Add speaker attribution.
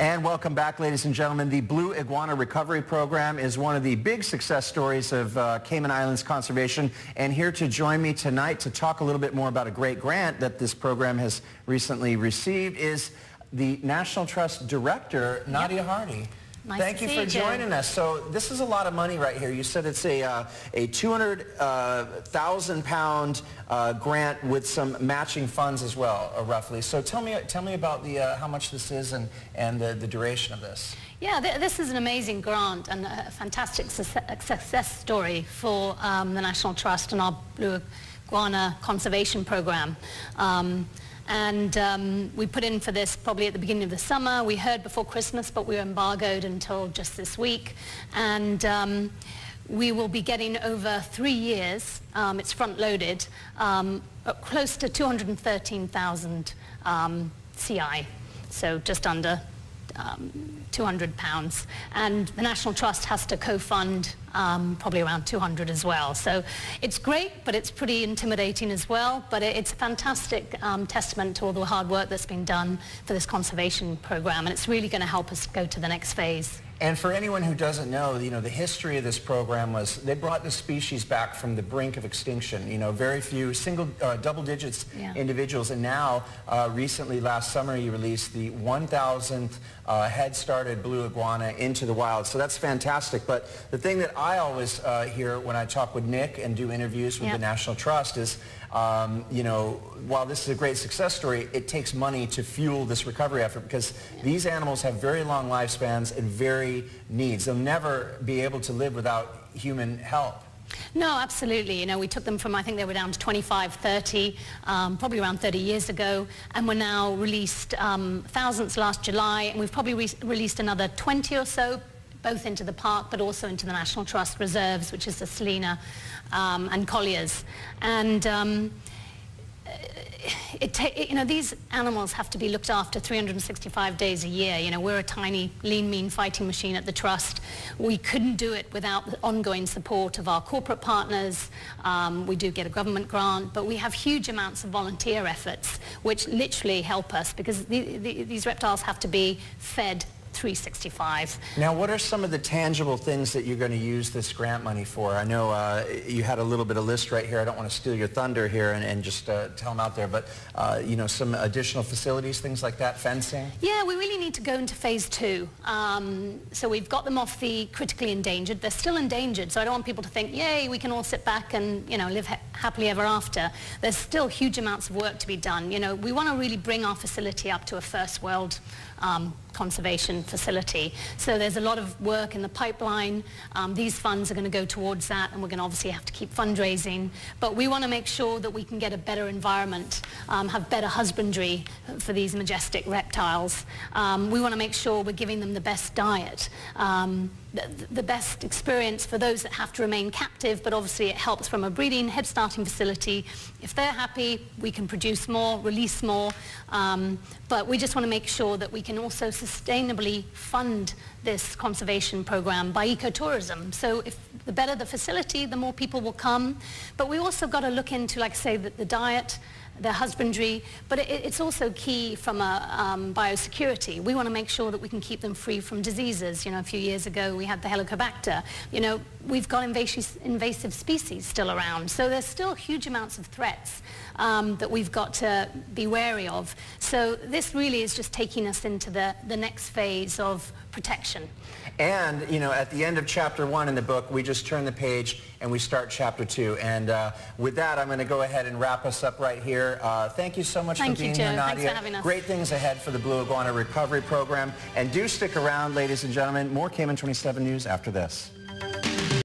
Speaker 1: And welcome back, ladies and gentlemen. The Blue Iguana Recovery Program is one of the big success stories of Cayman Islands conservation. And here to join me tonight to talk a little bit more about a great grant that this program has recently received is the National Trust Director, Nadia Hardie. Thank you for joining us. So this is a lot of money right here. You said it's a 200,000 pound grant with some matching funds as well, roughly. So tell me about the how much this is and the duration of this.
Speaker 2: Yeah, this is an amazing grant and a fantastic success story for the National Trust and our Blue Iguana Conservation Program. We put in for this probably at the beginning of the summer. We heard before Christmas, but we were embargoed until just this week. And we will be getting over 3 years, it's front-loaded, close to 213,000 CI, so just under 200 pounds. And the National Trust has to co-fund probably around 200 as well. So it's great, but it's pretty intimidating as well. But it's a fantastic testament to all the hard work that's been done for this conservation program. And it's really going to help us go to the next phase.
Speaker 1: And for anyone who doesn't know, the history of this program was they brought the species back from the brink of extinction. Very few double digits individuals. And now, recently, last summer, you released the 1,000th head-started blue iguana into the wild. So that's fantastic. But the thing that I always hear when I talk with Nick and do interviews with the National Trust is, while this is a great success story, it takes money to fuel this recovery effort because these animals have very long lifespans and very needs. They'll never be able to live without human help.
Speaker 2: No, absolutely. We took them from, I think they were down to 25, 30, probably around 30 years ago, and we're now released thousands last July, and we've probably released another 20 or so, both into the park but also into the National Trust reserves, which is the Selina and Colliers. And these animals have to be looked after 365 days a year. We're a tiny, lean, mean fighting machine at the Trust. We couldn't do it without the ongoing support of our corporate partners. We do get a government grant, but we have huge amounts of volunteer efforts, which literally help us because these reptiles have to be fed 365.
Speaker 1: Now, what are some of the tangible things that you're going to use this grant money for? I know you had a little bit of list right here. I don't want to steal your thunder here and just tell them out there, but some additional facilities, things like that, fencing?
Speaker 2: Yeah, we really need to go into phase 2. So we've got them off the critically endangered. They're still endangered, so I don't want people to think, yay, we can all sit back and live happily ever after. There's still huge amounts of work to be done. We want to really bring our facility up to a first world conservation facility. So there's a lot of work in the pipeline. These funds are going to go towards that, and we're going to obviously have to keep fundraising. But we want to make sure that we can get a better environment, have better husbandry for these majestic reptiles. We want to make sure we're giving them the best diet, the best experience for those that have to remain captive, but obviously it helps from a breeding, head starting facility. If they're happy, we can produce more, release more, but we just want to make sure that we can also sustainably fund this conservation program by ecotourism. So if the better the facility, the more people will come. But we also got to look into, like I say, the diet, the husbandry, but it's also key from a biosecurity. We want to make sure that we can keep them free from diseases. A few years ago we had the Helicobacter. We've got invasive species still around, so there's still huge amounts of threats that we've got to be wary of. So this really is just taking us into the next phase of protection.
Speaker 1: And, at the end of chapter 1 in the book, we just turn the page and we start chapter 2. And with that, I'm going to go ahead and wrap us up right here. Thank you so much for being here, Nadia.
Speaker 2: Thanks for having us.
Speaker 1: Great things ahead for the Blue Iguana Recovery Program. And do stick around, ladies and gentlemen. More Cayman 27 news after this.